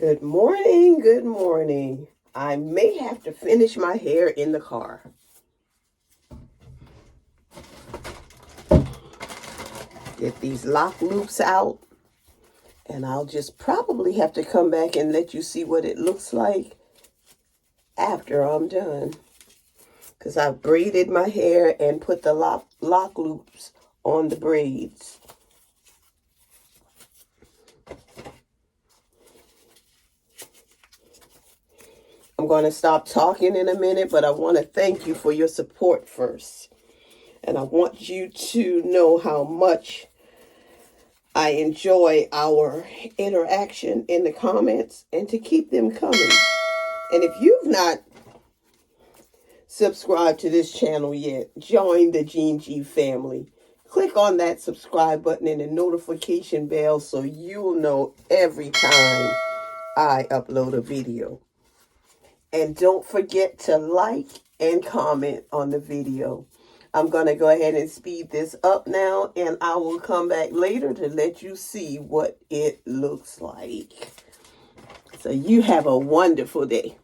Good morning, good morning. I may have to finish my hair in the car. Get these lock loops out, and I'll just probably have to come back and let you see what it looks like after I'm done. Because I've braided my hair and put the lock loops on the braids. I'm going to stop talking in a minute, but I want to thank you for your support first. And I want you to know how much I enjoy our interaction in the comments and to keep them coming. And if you've not subscribed to this channel yet, join the Gene G family. Click on that subscribe button and the notification bell so you'll know every time I upload a video. And don't forget to like and comment on the video. I'm going to go ahead and speed this up now, and I will come back later to let you see what it looks like. So you have a wonderful day.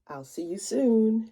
I'll see you soon.